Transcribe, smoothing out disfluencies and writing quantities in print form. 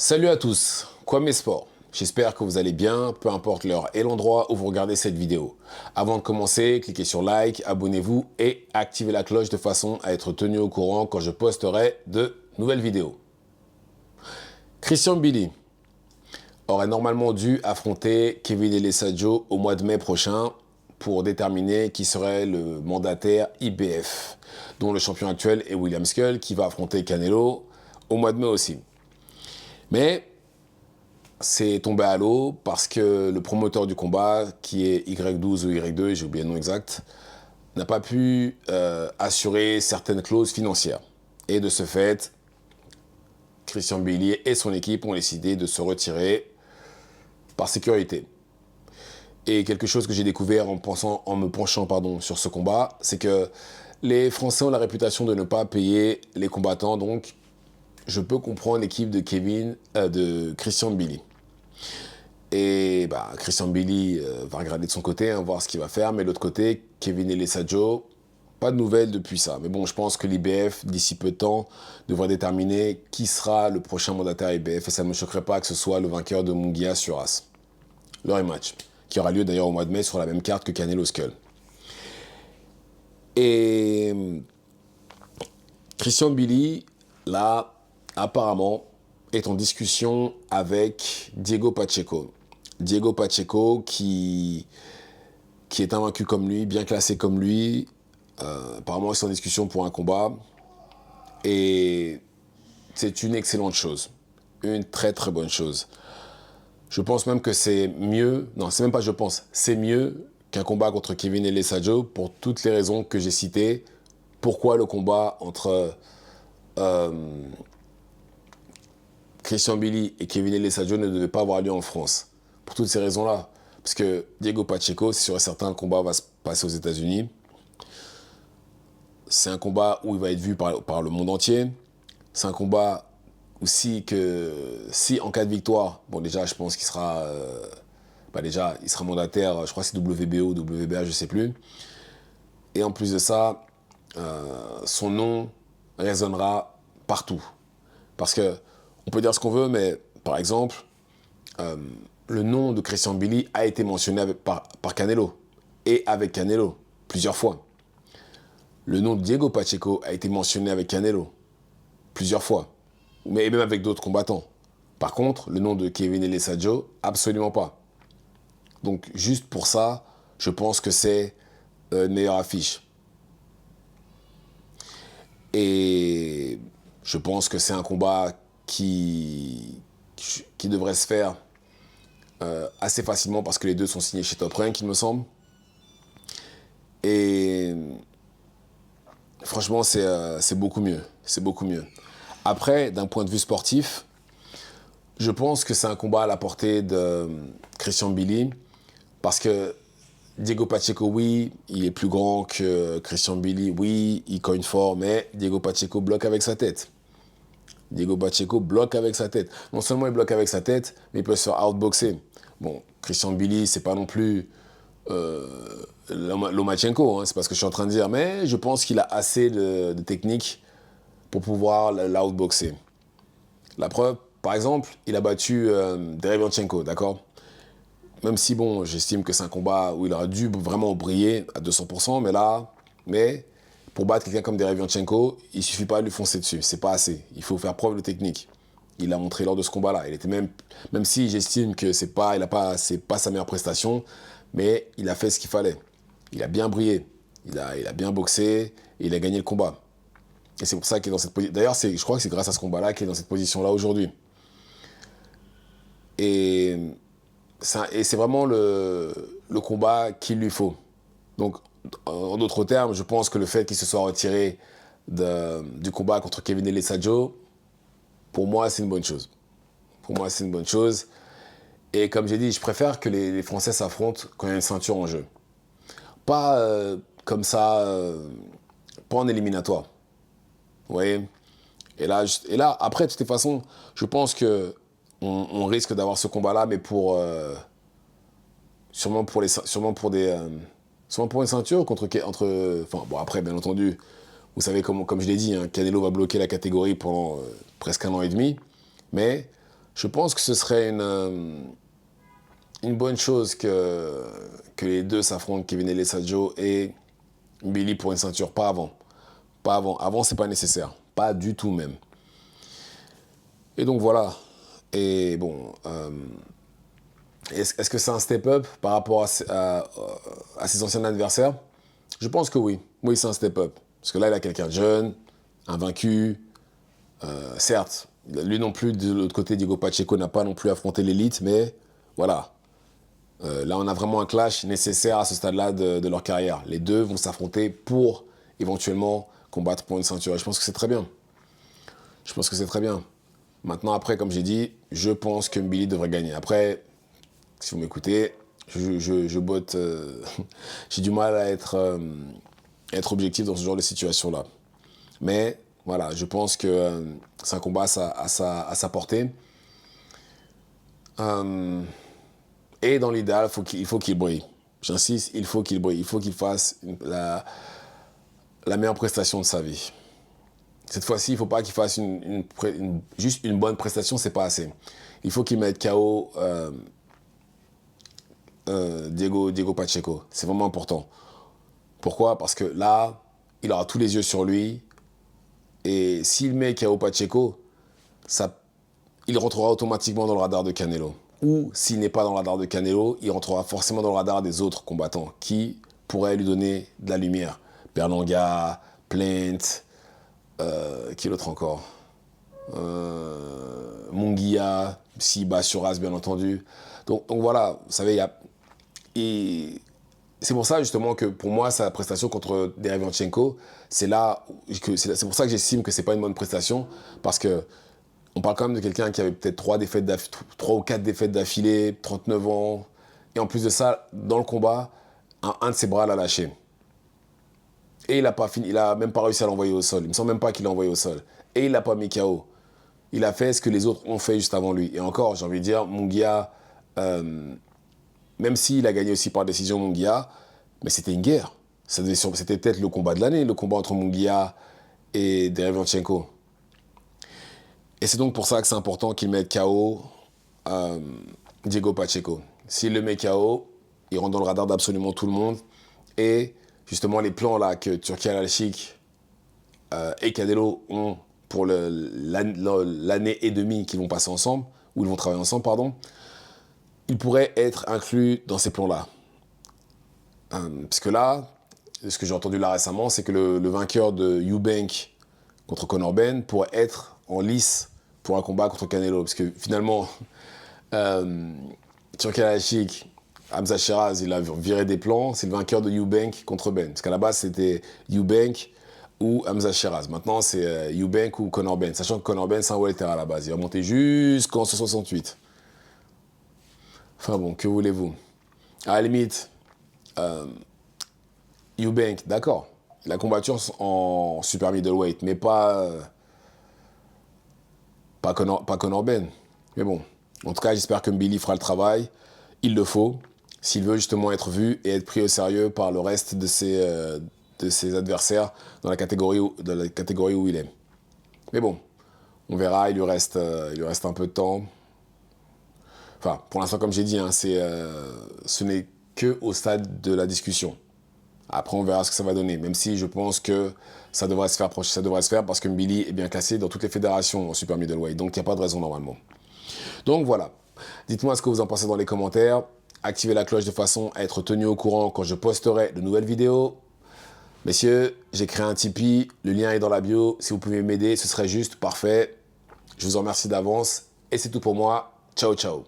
Salut à tous, Kwame Sport. J'espère que vous allez bien, peu importe l'heure et l'endroit où vous regardez cette vidéo. Avant de commencer, cliquez sur like, abonnez-vous et activez la cloche de façon à être tenu au courant quand je posterai de nouvelles vidéos. Christian Billy aurait normalement dû affronter Kevin Elessadio au mois de mai prochain pour déterminer qui serait le mandataire IBF, dont le champion actuel est William Skull qui va affronter Canelo au mois de mai aussi. Mais c'est tombé à l'eau parce que le promoteur du combat, qui est Y12 ou Y2, j'ai oublié le nom exact, n'a pas pu assurer certaines clauses financières. Et de ce fait, Christian Billy et son équipe ont décidé de se retirer par sécurité. Et quelque chose que j'ai découvert en me penchant sur ce combat, c'est que les Français ont la réputation de ne pas payer les combattants, donc je peux comprendre l'équipe de Christian Billy. Et Christian Billy va regarder de son côté, voir ce qu'il va faire. Mais de l'autre côté, Kevin Elessadio, pas de nouvelles depuis ça. Mais bon, je pense que l'IBF, d'ici peu de temps, devrait déterminer qui sera le prochain mandataire IBF. Et ça ne me choquerait pas que ce soit le vainqueur de Munguia sur As. Le rematch, qui aura lieu d'ailleurs au mois de mai sur la même carte que Canelo Skull. Et Christian Billy, là, apparemment, est en discussion avec Diego Pacheco. Diego Pacheco qui est invaincu comme lui, bien classé comme lui. Apparemment, ils sont en discussion pour un combat. Et c'est une excellente chose. Une très très bonne chose. Je pense même que c'est mieux, non, c'est même pas je pense, c'est mieux qu'un combat contre Kevin Elessadio pour toutes les raisons que j'ai citées. Pourquoi le combat entre Christian Billy et Kevin Elessadio ne devait pas avoir lieu en France. Pour toutes ces raisons-là. Parce que Diego Pacheco, c'est sûr et certain, le combat va se passer aux États-Unis. C'est un combat où il va être vu par le monde entier. C'est un combat aussi que, si en cas de victoire, bon déjà, je pense qu'il sera, il sera mandataire, je crois que c'est WBO, WBA, je sais plus. Et en plus de ça, son nom résonnera partout. Parce que on peut dire ce qu'on veut, mais par exemple, le nom de Christian Billy a été mentionné par Canelo et avec Canelo plusieurs fois. Le nom de Diego Pacheco a été mentionné avec Canelo plusieurs fois, mais même avec d'autres combattants. Par contre, le nom de Kevin Elessadio, absolument pas. Donc juste pour ça, je pense que c'est une meilleure affiche. Et je pense que c'est un combat qui devrait se faire assez facilement parce que les deux sont signés chez Top Rank, il me semble. Et franchement, c'est beaucoup mieux. C'est beaucoup mieux. Après, d'un point de vue sportif, je pense que c'est un combat à la portée de Christian Billy parce que Diego Pacheco, oui, il est plus grand que Christian Billy, oui, il cogne fort, mais Diego Pacheco bloque avec sa tête. Diego Pacheco bloque avec sa tête. Non seulement il bloque avec sa tête, mais il peut se faire outboxer. Bon, Christian Billy, c'est pas non plus Lomachenko, hein, c'est pas ce que je suis en train de dire, mais je pense qu'il a assez de technique pour pouvoir l'outboxer. La preuve, par exemple, il a battu Derevianchenko, d'accord? Même si, bon, j'estime que c'est un combat où il aurait dû vraiment briller à 200%, mais pour battre quelqu'un comme Derevianchenko, il suffit pas de lui foncer dessus, c'est pas assez. Il faut faire preuve de technique. Il l'a montré lors de ce combat-là. Il était même si j'estime que c'est pas sa meilleure prestation, mais il a fait ce qu'il fallait. Il a bien brillé, il a bien boxé, et il a gagné le combat. Et c'est pour ça qu'il est dans cette position. D'ailleurs, je crois que c'est grâce à ce combat-là qu'il est dans cette position-là aujourd'hui. Et c'est vraiment le combat qu'il lui faut. Donc, en d'autres termes, je pense que le fait qu'il se soit retiré du combat contre Kevin Elessadio, pour moi, c'est une bonne chose. Pour moi, c'est une bonne chose. Et comme j'ai dit, je préfère que les Français s'affrontent quand il y a une ceinture en jeu. Pas comme ça, pas en éliminatoire. Vous voyez? Et là, après, de toute façon, je pense que on risque d'avoir ce combat-là, mais sûrement pour une ceinture enfin bon, après, bien entendu, vous savez comme je l'ai dit, hein, Canelo va bloquer la catégorie pendant presque un an et demi, mais Je pense que ce serait une bonne chose que les deux s'affrontent, Kevin Eleftheriou et Billy, pour une ceinture. Pas avant. Pas avant. Avant, c'est pas nécessaire. Pas du tout même. Et donc voilà. Et bon, est-ce que c'est un step-up par rapport à ses anciens adversaires? Je pense que oui. Oui, c'est un step-up. Parce que là, il a quelqu'un de jeune, invaincu. Certes, lui non plus, de l'autre côté, Diego Pacheco n'a pas non plus affronté l'élite, mais voilà. Là, on a vraiment un clash nécessaire à ce stade-là de leur carrière. Les deux vont s'affronter pour éventuellement combattre pour une ceinture. Et je pense que c'est très bien. Je pense que c'est très bien. Maintenant, après, comme j'ai dit, je pense que Mbili devrait gagner. Après, si vous m'écoutez, je botte. J'ai du mal à être objectif dans ce genre de situation-là. Mais voilà, je pense que c'est un combat à sa portée. Et dans l'idéal, il faut qu'il brille. J'insiste, il faut qu'il brille. Il faut qu'il fasse la meilleure prestation de sa vie. Cette fois-ci, il ne faut pas qu'il fasse juste une bonne prestation, c'est pas assez. Il faut qu'il mette KO Diego Pacheco. C'est vraiment important. Pourquoi? Parce que là, il aura tous les yeux sur lui. Et s'il met KO Pacheco, il rentrera automatiquement dans le radar de Canelo. Ou s'il n'est pas dans le radar de Canelo, il rentrera forcément dans le radar des autres combattants qui pourraient lui donner de la lumière. Berlanga, Plant, qui l'autre encore Munguia, Siba, Suras, bien entendu. Donc voilà, vous savez, c'est pour ça justement que pour moi, sa prestation contre Derevyanchenko, c'est pour ça que j'estime que c'est pas une bonne prestation, parce que on parle quand même de quelqu'un qui avait peut-être 3 ou 4 défaites d'affilée, 39 ans, et en plus de ça, dans le combat, un de ses bras l'a lâché. Et il a même pas réussi à l'envoyer au sol. Il me semble même pas qu'il l'a envoyé au sol. Et il l'a pas mis KO. Il a fait ce que les autres ont fait juste avant lui. Et encore, j'ai envie de dire, Munguia, même s'il a gagné aussi par décision Munguia, mais c'était une guerre. C'était peut-être le combat de l'année, le combat entre Munguia et Derevyanchenko. Et c'est donc pour ça que c'est important qu'il mette KO Diego Pacheco. S'il le met KO, il rentre dans le radar d'absolument tout le monde. Et justement, les plans là que Turki Al-Sheikh et Canelo ont pour l'année et demie qu'ils vont passer ensemble, ou ils vont travailler ensemble, pardon, ils pourraient être inclus dans ces plans-là. Parce que là, ce que j'ai entendu là récemment, c'est que le vainqueur de Eubank contre Conor Ben pourrait être en lice pour un combat contre Canelo. Parce que finalement, Turki Al-Sheikh, Hamza Sheeraz, il a viré des plans. C'est le vainqueur de Eubank contre Ben. Parce qu'à la base, c'était Eubank ou Hamza Sheeraz. Maintenant, c'est Eubank ou Conor Ben. Sachant que Conor Ben, c'est un welter à la base. Il va monter jusqu'en 68. Enfin bon, que voulez-vous? À la limite, Eubank, d'accord. Il a combattu en super middleweight, mais pas Conor Ben. Mais bon, en tout cas, j'espère que Mbili fera le travail. Il le faut, s'il veut justement être vu et être pris au sérieux par le reste de ses adversaires dans la catégorie où il est. Mais bon, on verra, il lui reste un peu de temps. Enfin, pour l'instant, comme j'ai dit, hein, ce n'est que au stade de la discussion. Après, on verra ce que ça va donner, même si je pense que ça devrait se faire parce que Mbili est bien classé dans toutes les fédérations en super middleweight, donc il n'y a pas de raison normalement. Donc voilà, dites-moi ce que vous en pensez dans les commentaires, activez la cloche de façon à être tenu au courant quand je posterai de nouvelles vidéos. Messieurs, j'ai créé un Tipeee, le lien est dans la bio, si vous pouvez m'aider, ce serait juste parfait. Je vous en remercie d'avance, et c'est tout pour moi, ciao ciao.